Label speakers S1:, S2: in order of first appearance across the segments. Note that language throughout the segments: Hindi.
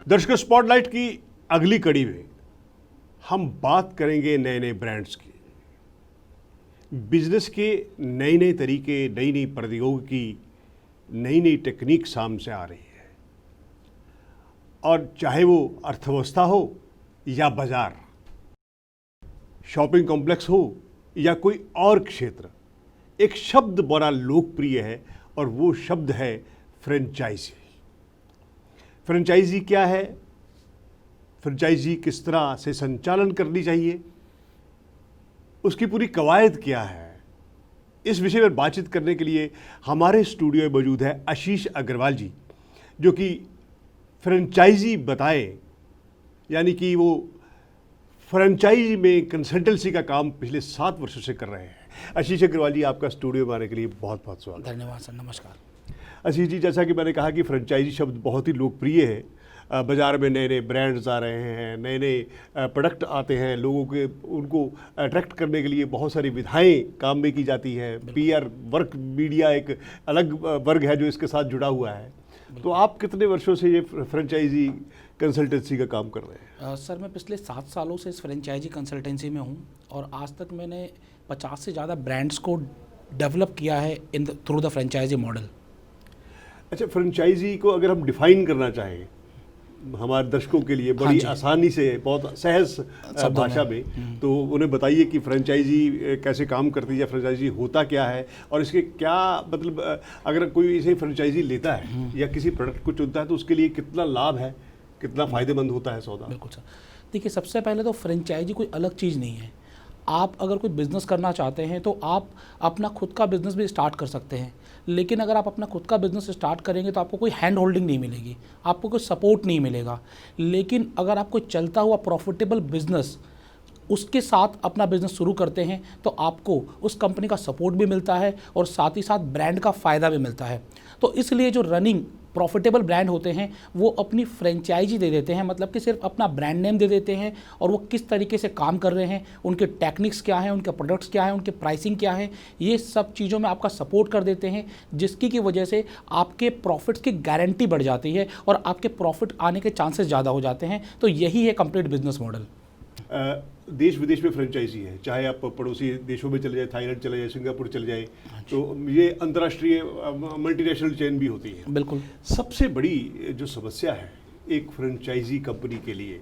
S1: दर्शकों, स्पॉटलाइट की अगली कड़ी में हम बात करेंगे नए नए ब्रांड्स की, बिजनेस के नए नए तरीके, नई नई प्रौद्योगिकी, नई नई टेक्निक सामने से आ रही है। और चाहे वो अर्थव्यवस्था हो या बाजार, शॉपिंग कॉम्प्लेक्स हो या कोई और क्षेत्र, एक शब्द बड़ा लोकप्रिय है और वो शब्द है फ्रेंचाइजी। फ्रेंचाइजी क्या है, फ्रेंचाइजी किस तरह से संचालन करनी चाहिए, उसकी पूरी कवायद क्या है, इस विषय पर बातचीत करने के लिए हमारे स्टूडियो में मौजूद है आशीष अग्रवाल जी, जो कि फ्रेंचाइजी बताएं, यानी कि वो फ्रेंचाइजी में कंसल्टेंसी का काम पिछले 7 वर्षों से कर रहे हैं। आशीष अग्रवाल जी, आपका स्टूडियो में आने के लिए बहुत बहुत स्वागत।
S2: धन्यवाद सर, नमस्कार।
S1: आशीष जी, जैसा कि मैंने कहा कि फ्रेंचाइजी शब्द बहुत ही लोकप्रिय है। बाज़ार में नए नए ब्रांड्स आ रहे हैं, नए नए प्रोडक्ट आते हैं, लोगों के उनको अट्रैक्ट करने के लिए बहुत सारी विधाएं काम में की जाती है। पीआर वर्क, मीडिया एक अलग वर्ग है जो इसके साथ जुड़ा हुआ है। तो आप कितने वर्षों से ये फ्रेंचाइजी कंसल्टेंसी का काम कर रहे हैं?
S2: सर, मैं पिछले 7 सालों से इस फ्रेंचाइजी कंसल्टेंसी में हूँ और आज तक मैंने 50 से ज़्यादा ब्रांड्स को डेवलप किया है थ्रू द फ्रेंचाइजी मॉडल।
S1: अच्छा, फ्रेंचाइजी को अगर हम डिफाइन करना चाहें हमारे दर्शकों के लिए बड़ी आसानी से, बहुत सहज भाषा में, तो उन्हें बताइए कि फ्रेंचाइजी कैसे काम करती है, फ्रेंचाइजी होता क्या है और इसके क्या मतलब, अगर कोई इसे फ्रेंचाइजी लेता है या किसी प्रोडक्ट को चुनता है तो उसके लिए कितना लाभ है, कितना फ़ायदेमंद होता है सौदा?
S2: बिल्कुल सर, देखिए, सबसे पहले तो फ्रेंचाइजी कोई अलग चीज़ नहीं है। आप अगर कोई बिज़नेस करना चाहते हैं तो आप अपना खुद का बिज़नेस भी स्टार्ट कर सकते हैं, लेकिन अगर आप अपना खुद का बिज़नेस स्टार्ट करेंगे तो आपको कोई हैंड होल्डिंग नहीं मिलेगी, आपको कोई सपोर्ट नहीं मिलेगा। लेकिन अगर आप कोई चलता हुआ प्रॉफिटेबल बिज़नेस उसके साथ अपना बिज़नेस शुरू करते हैं तो आपको उस कंपनी का सपोर्ट भी मिलता है और साथ ही साथ ब्रांड का फ़ायदा भी मिलता है। तो इसलिए जो रनिंग प्रॉफिटेबल ब्रांड होते हैं वो अपनी फ्रेंचाइजी दे देते हैं, मतलब कि सिर्फ अपना ब्रांड नेम दे देते हैं और वो किस तरीके से काम कर रहे हैं, उनके टेक्निक्स क्या हैं, उनके प्रोडक्ट्स क्या हैं, उनके प्राइसिंग क्या है, ये सब चीज़ों में आपका सपोर्ट कर देते हैं, जिसकी की वजह से आपके प्रॉफिट्स की गारंटी बढ़ जाती है और आपके प्रॉफिट आने के चांसेस ज़्यादा हो जाते हैं। तो यही है कंप्लीट बिजनेस मॉडल।
S1: देश विदेश में फ्रेंचाइजी है, चाहे आप पड़ोसी देशों में चले जाए, थाईलैंड चले जाए, सिंगापुर चले जाए, तो ये अंतर्राष्ट्रीय मल्टीनेशनल चेन भी होती है।
S2: बिल्कुल।
S1: सबसे बड़ी जो समस्या है एक फ्रेंचाइजी कंपनी के लिए,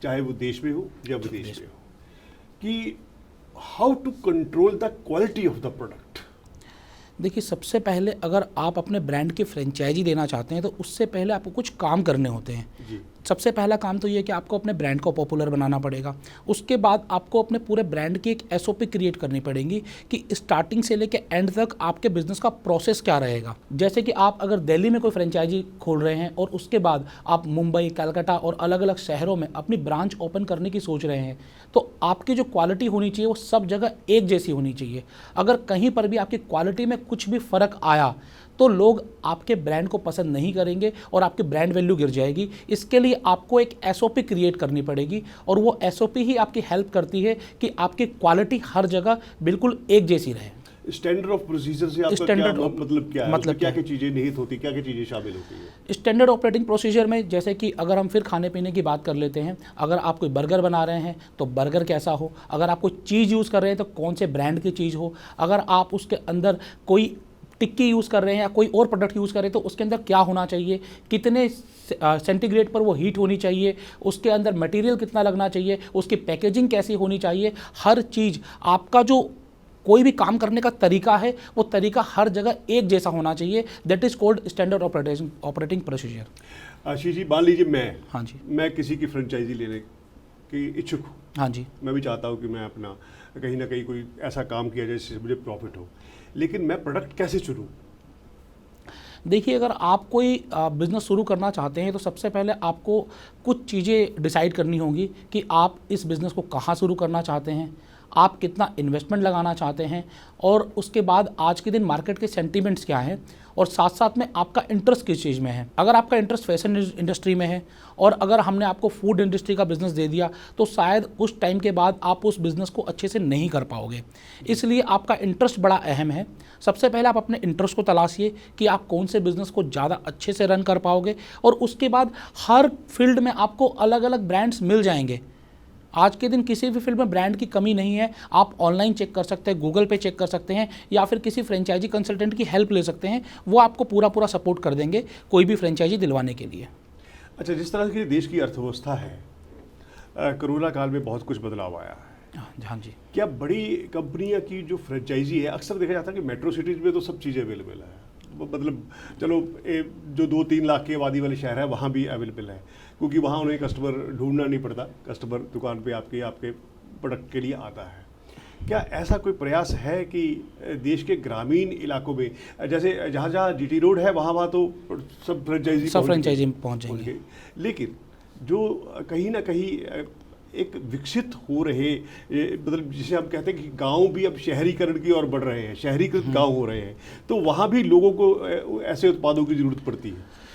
S1: चाहे वो देश में हो या विदेश में हो, कि how to control the quality of the product.
S2: देखिए, सबसे पहले अगर आप अपने ब्रांड की फ्रेंचाइजी देना चाहते हैं तो उससे पहले आपको कुछ काम करने होते हैं जी। सबसे पहला काम तो ये है कि आपको अपने ब्रांड को पॉपुलर बनाना पड़ेगा। उसके बाद आपको अपने पूरे ब्रांड की एक एसओपी क्रिएट करनी पड़ेगी कि स्टार्टिंग से लेकर एंड तक आपके बिजनेस का प्रोसेस क्या रहेगा। जैसे कि आप अगर दिल्ली में कोई फ्रेंचाइजी खोल रहे हैं और उसके बाद आप मुंबई, कलकत्ता और अलग अलग शहरों में अपनी ब्रांच ओपन करने की सोच रहे हैं, तो आपकी जो क्वालिटी होनी चाहिए वो सब जगह एक जैसी होनी चाहिए। अगर कहीं पर भी आपकी क्वालिटी में कुछ भी फ़र्क आया तो लोग आपके ब्रांड को पसंद नहीं करेंगे और आपकी ब्रांड वैल्यू गिर जाएगी। इसके लिए आपको एक एसओपी क्रिएट करनी पड़ेगी और वो एसओपी ही आपकी हेल्प करती है कि आपकी क्वालिटी हर जगह बिल्कुल एक जैसी रहे।
S1: स्टैंडर्ड ऑफ प्रोसीजर से आपका क्या मतलब क्या है? मतलब क्या क्या चीज़ें निहित होती, क्या क्या चीज़ें शामिल होती है
S2: स्टैंडर्ड ऑपरेटिंग प्रोसीजर में? जैसे कि अगर हम फिर खाने पीने की बात कर लेते हैं, अगर आप कोई बर्गर बना रहे हैं तो बर्गर कैसा हो, अगर आप कोई चीज़ यूज़ कर रहे हैं तो कौन से ब्रांड की चीज़ हो, अगर आप उसके अंदर कोई टिक्की यूज़ कर रहे हैं या कोई और प्रोडक्ट यूज़ कर रहे हैं तो उसके अंदर क्या होना चाहिए, कितने सेंटीग्रेड पर वो हीट होनी चाहिए, उसके अंदर मटेरियल कितना लगना चाहिए, उसकी पैकेजिंग कैसी होनी चाहिए, हर चीज़ आपका जो कोई भी काम करने का तरीका है वो तरीका हर जगह एक जैसा होना चाहिए। That is called standard operating procedure.
S1: Ashish ji, मान लीजिए
S2: हाँ जी,
S1: मैं किसी की फ्रेंचाइजी लेने की इच्छुक हूँ।
S2: हाँ जी,
S1: मैं भी चाहता हूँ कि मैं अपना कहीं ना कहीं कोई ऐसा काम किया जाए जिससे मुझे प्रॉफिट हो, लेकिन मैं प्रोडक्ट कैसे चुनूँ?
S2: देखिए, अगर आप कोई बिज़नेस शुरू करना चाहते हैं तो सबसे पहले आपको कुछ चीज़ें डिसाइड करनी होंगी कि आप इस बिज़नेस को कहाँ शुरू करना चाहते हैं, आप कितना इन्वेस्टमेंट लगाना चाहते हैं, और उसके बाद आज के दिन मार्केट के सेंटीमेंट्स क्या हैं, और साथ साथ में आपका इंटरेस्ट किस चीज़ में है। अगर आपका इंटरेस्ट फैशन इंडस्ट्री में है और अगर हमने आपको फूड इंडस्ट्री का बिज़नेस दे दिया तो शायद उस टाइम के बाद आप उस बिज़नेस को अच्छे से नहीं कर पाओगे। इसलिए आपका इंटरेस्ट बड़ा अहम है। सबसे पहले आप अपने इंटरेस्ट को तलाशिए कि आप कौन से बिज़नेस को ज़्यादा अच्छे से रन कर पाओगे, और उसके बाद हर फील्ड में आपको अलग अलग ब्रांड्स मिल जाएंगे। आज के दिन किसी भी फील्ड में ब्रांड की कमी नहीं है। आप ऑनलाइन चेक कर सकते हैं, गूगल पे चेक कर सकते हैं, या फिर किसी फ्रेंचाइजी कंसल्टेंट की हेल्प ले सकते हैं। वो आपको पूरा सपोर्ट कर देंगे कोई भी फ्रेंचाइजी दिलवाने के लिए।
S1: अच्छा, जिस तरह की देश की अर्थव्यवस्था है, कोरोना काल में बहुत कुछ बदलाव आया है।
S2: हाँ जी।
S1: क्या बड़ी कंपनियां की जो फ्रेंचाइजी है, अक्सर देखा जाता है कि मेट्रो सिटीज़ में तो सब चीज़ें अवेलेबल है, मतलब चलो जो 2-3 लाख की आबादी वाले शहर है वहाँ भी अवेलेबल है, क्योंकि वहाँ उन्हें कस्टमर ढूंढना नहीं पड़ता, कस्टमर दुकान पे आपके प्रोडक्ट के लिए आता है। क्या ऐसा कोई प्रयास है कि देश के ग्रामीण इलाकों में, जैसे जहाँ जहाँ जीटी रोड है वहाँ तो सब फ्रेंचाइजी
S2: पहुँच जाएंगे,
S1: लेकिन जो कहीं ना कहीं एक विकसित हो रहे, मतलब जिसे हम कहते हैं कि गांव भी अब शहरीकरण की ओर बढ़ रहे हैं, शहरीकृत गांव हो रहे हैं, तो वहाँ भी लोगों को ऐसे उत्पादों की ज़रूरत पड़ती है।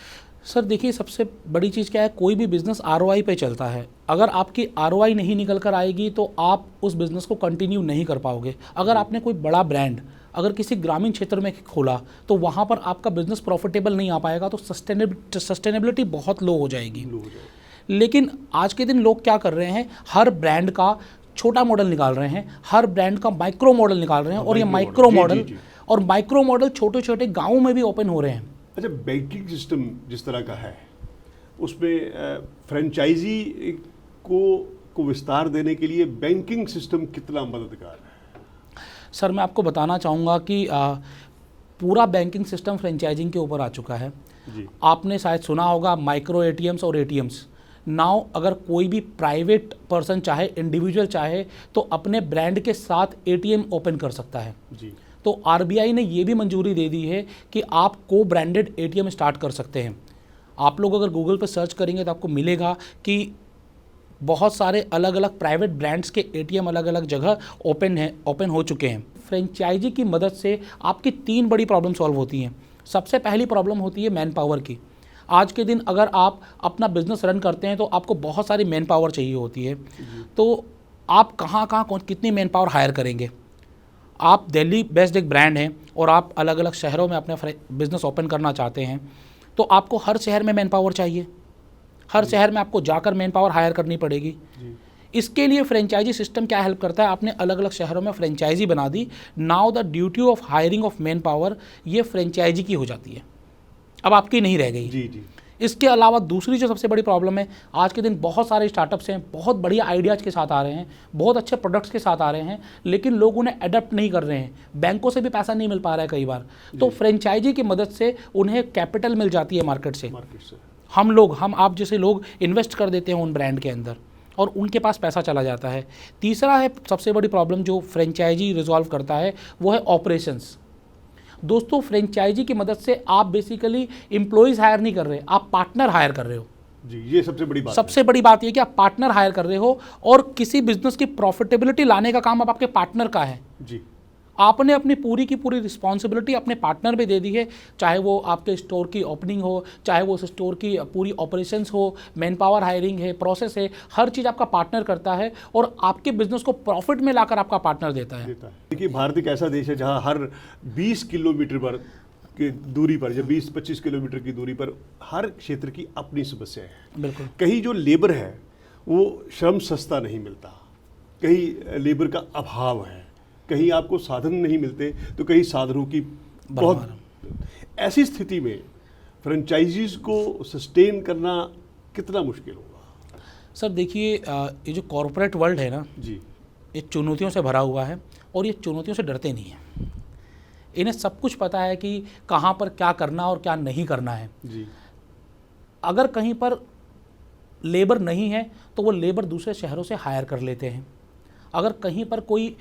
S2: सर देखिए, सबसे बड़ी चीज़ क्या है, कोई भी बिज़नेस ROI पे चलता है। अगर आपकी ROI नहीं निकल कर आएगी तो आप उस बिज़नेस को कंटिन्यू नहीं कर पाओगे। अगर आपने कोई बड़ा ब्रांड अगर किसी ग्रामीण क्षेत्र में खोला तो वहाँ पर आपका बिज़नेस प्रॉफिटेबल नहीं आ पाएगा, तो सस्टेनेबिलिटी बहुत लो हो जाएगी। लेकिन आज के दिन लोग क्या कर रहे हैं, हर ब्रांड का छोटा मॉडल निकाल रहे हैं, हर ब्रांड का माइक्रो मॉडल निकाल रहे हैं, और ये माइक्रो मॉडल छोटे छोटे गाँवों में भी ओपन हो रहे हैं।
S1: अच्छा, बैंकिंग सिस्टम जिस तरह का है उसमें फ्रेंचाइजी को विस्तार देने के लिए बैंकिंग सिस्टम कितना मददगार है?
S2: सर मैं आपको बताना चाहूँगा कि पूरा बैंकिंग सिस्टम फ्रेंचाइजिंग के ऊपर आ चुका है जी। आपने शायद सुना होगा माइक्रो ATMs और ATMs। नाउ अगर कोई भी प्राइवेट पर्सन चाहे, इंडिविजुअल चाहे, तो अपने ब्रांड के साथ ATM ओपन कर सकता है जी। तो RBI ने ये भी मंजूरी दे दी है कि आप को ब्रांडेड ATM स्टार्ट कर सकते हैं। आप लोग अगर गूगल पर सर्च करेंगे तो आपको मिलेगा कि बहुत सारे अलग अलग प्राइवेट ब्रांड्स के ATM अलग अलग जगह ओपन हो चुके हैं। फ्रेंचाइजी की मदद से आपकी 3 बड़ी प्रॉब्लम सॉल्व होती हैं। सबसे पहली प्रॉब्लम होती है मैन पावर की। आज के दिन अगर आप अपना बिजनेस रन करते हैं तो आपको बहुत सारी मैन पावर चाहिए होती है, तो आप कहाँ कितनी मैन पावर हायर करेंगे। आप दिल्ली बेस्ड एक ब्रांड हैं और आप अलग अलग शहरों में अपना बिजनेस ओपन करना चाहते हैं, तो आपको हर शहर में मैन पावर चाहिए, हर शहर में आपको जाकर मैन पावर हायर करनी पड़ेगी। इसके लिए फ्रेंचाइजी सिस्टम क्या हेल्प करता है, आपने अलग अलग शहरों में फ्रेंचाइजी बना दी, now the duty of hiring of man power ये फ्रेंचाइजी की हो जाती है, अब आपकी नहीं रह गई। जी। इसके अलावा दूसरी जो सबसे बड़ी प्रॉब्लम है, आज के दिन बहुत सारे स्टार्टअप्स हैं, बहुत बढ़िया आइडियाज़ के साथ आ रहे हैं, बहुत अच्छे प्रोडक्ट्स के साथ आ रहे हैं, लेकिन लोग उन्हें अडेप्ट नहीं कर रहे हैं, बैंकों से भी पैसा नहीं मिल पा रहा है कई बार। तो फ्रेंचाइजी की मदद से उन्हें कैपिटल मिल जाती है मार्केट से। हम आप जैसे लोग इन्वेस्ट कर देते हैं उन ब्रांड के अंदर और उनके पास पैसा चला जाता है। तीसरा है सबसे बड़ी प्रॉब्लम जो फ्रेंचाइजी रिजॉल्व करता है, वो है ऑपरेशंस। दोस्तों, फ्रेंचाइजी की मदद से आप बेसिकली एम्प्लॉइज़ हायर नहीं कर रहे, आप पार्टनर हायर कर रहे हो
S1: जी। ये सबसे बड़ी
S2: बात ये कि आप पार्टनर हायर कर रहे हो और किसी बिजनेस की प्रॉफिटेबिलिटी लाने का काम अब आपके पार्टनर का है जी। आपने अपनी पूरी की पूरी रिस्पॉन्सिबिलिटी अपने पार्टनर पे दे दी है, चाहे वो आपके स्टोर की ओपनिंग हो, चाहे वो उस स्टोर की पूरी ऑपरेशंस हो, मैन पावर हायरिंग है, प्रोसेस है, हर चीज़ आपका पार्टनर करता है और आपके बिजनेस को प्रॉफिट में लाकर आपका पार्टनर देता है।
S1: देखिए, भारत एक ऐसा देश है जहाँ हर 20 किलोमीटर पर की दूरी पर, या 20-25 किलोमीटर की दूरी पर हर क्षेत्र की अपनी समस्या है।
S2: बिल्कुल।
S1: कहीं जो लेबर है वो श्रम सस्ता नहीं मिलता, कहीं लेबर का अभाव है, कहीं आपको साधन नहीं मिलते, तो कहीं साधनों की बहुत। ऐसी स्थिति में फ्रेंचाइजीज को सस्टेन करना कितना मुश्किल होगा?
S2: सर देखिए, ये जो कॉरपोरेट वर्ल्ड है ना जी, ये चुनौतियों से भरा हुआ है और ये चुनौतियों से डरते नहीं हैं। इन्हें सब कुछ पता है कि कहाँ पर क्या करना और क्या नहीं करना है जी। अगर कहीं पर लेबर नहीं है तो वो लेबर दूसरे शहरों से हायर कर लेते हैं। अगर कहीं पर कोई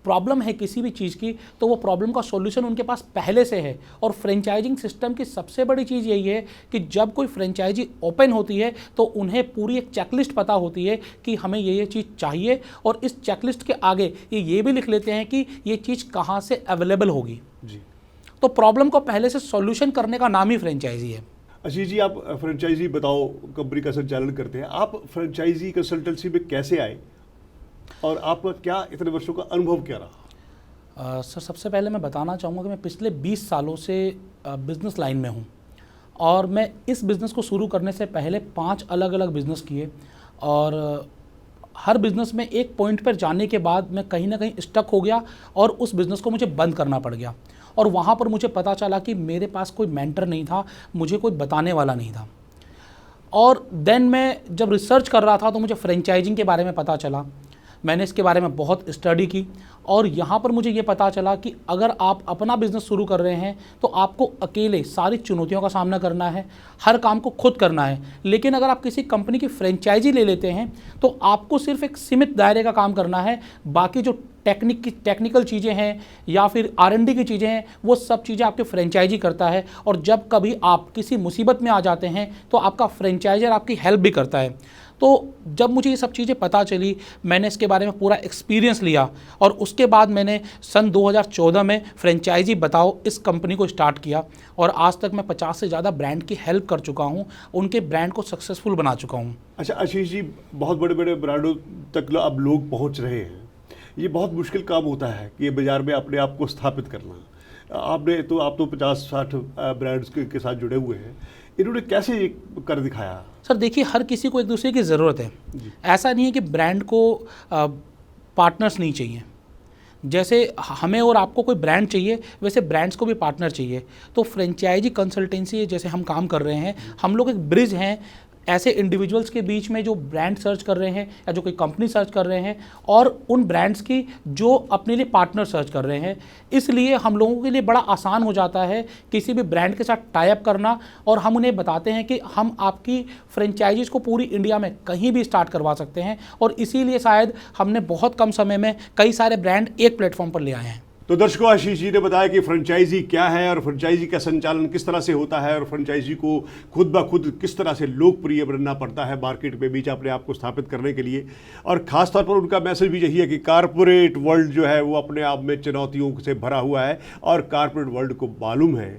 S2: प्रॉब्लम है किसी भी चीज़ की तो वो प्रॉब्लम का सॉल्यूशन उनके पास पहले से है। और फ्रेंचाइजिंग सिस्टम की सबसे बड़ी चीज़ यही है कि जब कोई फ्रेंचाइजी ओपन होती है तो उन्हें पूरी एक चेकलिस्ट पता होती है कि हमें ये चीज़ चाहिए, और इस चेकलिस्ट के आगे ये भी लिख लेते हैं कि ये चीज़ कहाँ से अवेलेबल होगी
S1: जी।
S2: तो प्रॉब्लम को पहले से सॉल्यूशन करने का नाम ही फ्रेंचाइजी है।
S1: आशीष जी, आप फ्रेंचाइजी बताओ कंपनी का संचालन करते हैं, आप फ्रेंचाइजी कंसल्टेंसी में कैसे आए और आपका क्या इतने वर्षों का अनुभव क्या रहा?
S2: सर, सबसे पहले मैं बताना चाहूँगा कि मैं पिछले 20 सालों से बिज़नेस लाइन में हूँ, और मैं इस बिज़नेस को शुरू करने से पहले 5 अलग अलग बिज़नेस किए, और हर बिज़नेस में एक पॉइंट पर जाने के बाद मैं कहीं ना कहीं स्टक हो गया और उस बिज़नेस को मुझे बंद करना पड़ गया। और वहाँ पर मुझे पता चला कि मेरे पास कोई मेंटर नहीं था, मुझे कोई बताने वाला नहीं था। और देन मैं जब रिसर्च कर रहा था तो मुझे फ्रेंचाइजिंग के बारे में पता चला। मैंने इसके बारे में बहुत स्टडी की, और यहाँ पर मुझे ये पता चला कि अगर आप अपना बिज़नेस शुरू कर रहे हैं तो आपको अकेले सारी चुनौतियों का सामना करना है, हर काम को खुद करना है। लेकिन अगर आप किसी कंपनी की फ्रेंचाइजी ले लेते हैं तो आपको सिर्फ एक सीमित दायरे का काम करना है, बाकी जो टेक्निकल चीज़ें हैं या फिर R&D की चीज़ें हैं वो सब चीज़ें आपके फ्रेंचाइजी करता है। और जब कभी आप किसी मुसीबत में आ जाते हैं तो आपका फ्रेंचाइजर आपकी हेल्प भी करता है। तो जब मुझे ये सब चीज़ें पता चली, मैंने इसके बारे में पूरा एक्सपीरियंस लिया, और उसके बाद मैंने सन 2014 में फ्रेंचाइजी बताओ इस कंपनी को स्टार्ट किया, और आज तक मैं 50 से ज़्यादा ब्रांड की हेल्प कर चुका हूँ, उनके ब्रांड को सक्सेसफुल बना चुका हूँ।
S1: अच्छा आशीष जी, बहुत बड़े बड़े ब्रांडों तक अब लोग पहुँच रहे हैं, ये बहुत मुश्किल काम होता है कि ये बाज़ार में अपने आप को स्थापित करना। आप तो 50-60 ब्रांड्स के साथ जुड़े हुए हैं, इन्होंने कैसे ये कर दिखाया?
S2: सर देखिए, हर किसी को एक दूसरे की ज़रूरत है। ऐसा नहीं है कि ब्रांड को पार्टनर्स नहीं चाहिए। जैसे हमें और आपको कोई ब्रांड चाहिए, वैसे ब्रांड्स को भी पार्टनर चाहिए। तो फ्रेंचाइजी कंसल्टेंसी जैसे हम काम कर रहे हैं, हम लोग एक ब्रिज हैं ऐसे इंडिविजुअल्स के बीच में जो ब्रांड सर्च कर रहे हैं या जो कोई कंपनी सर्च कर रहे हैं, और उन ब्रांड्स की जो अपने लिए पार्टनर सर्च कर रहे हैं। इसलिए हम लोगों के लिए बड़ा आसान हो जाता है किसी भी ब्रांड के साथ टाई अप करना, और हम उन्हें बताते हैं कि हम आपकी फ्रेंचाइजीज़ को पूरी इंडिया में कहीं भी स्टार्ट करवा सकते हैं। और इसीलिए शायद हमने बहुत कम समय में कई सारे ब्रांड एक प्लेटफॉर्म पर ले आए हैं।
S1: तो दर्शकों, आशीष जी ने बताया कि फ्रेंचाइजी क्या है और फ्रेंचाइजी का संचालन किस तरह से होता है, और फ्रेंचाइजी को खुद ब खुद किस तरह से लोकप्रिय बनना पड़ता है मार्केट में बीच अपने आप को स्थापित करने के लिए। और ख़ास तौर पर उनका मैसेज भी यही है कि कारपोरेट वर्ल्ड जो है वो अपने आप में चुनौतियों से भरा हुआ है, और कारपोरेट वर्ल्ड को मालूम है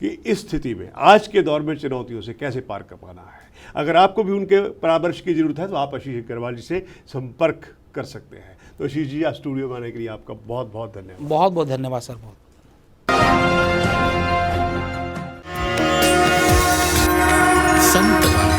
S1: कि इस स्थिति में आज के दौर में चुनौतियों से कैसे पार कर पाना है। अगर आपको भी उनके परामर्श की ज़रूरत है तो आप आशीष अग्रवाल जी से संपर्क कर सकते हैं। तो आशीष जी, आज स्टूडियो में आने के लिए आपका बहुत बहुत धन्यवाद।
S2: बहुत बहुत धन्यवाद सर। बहुत
S3: संत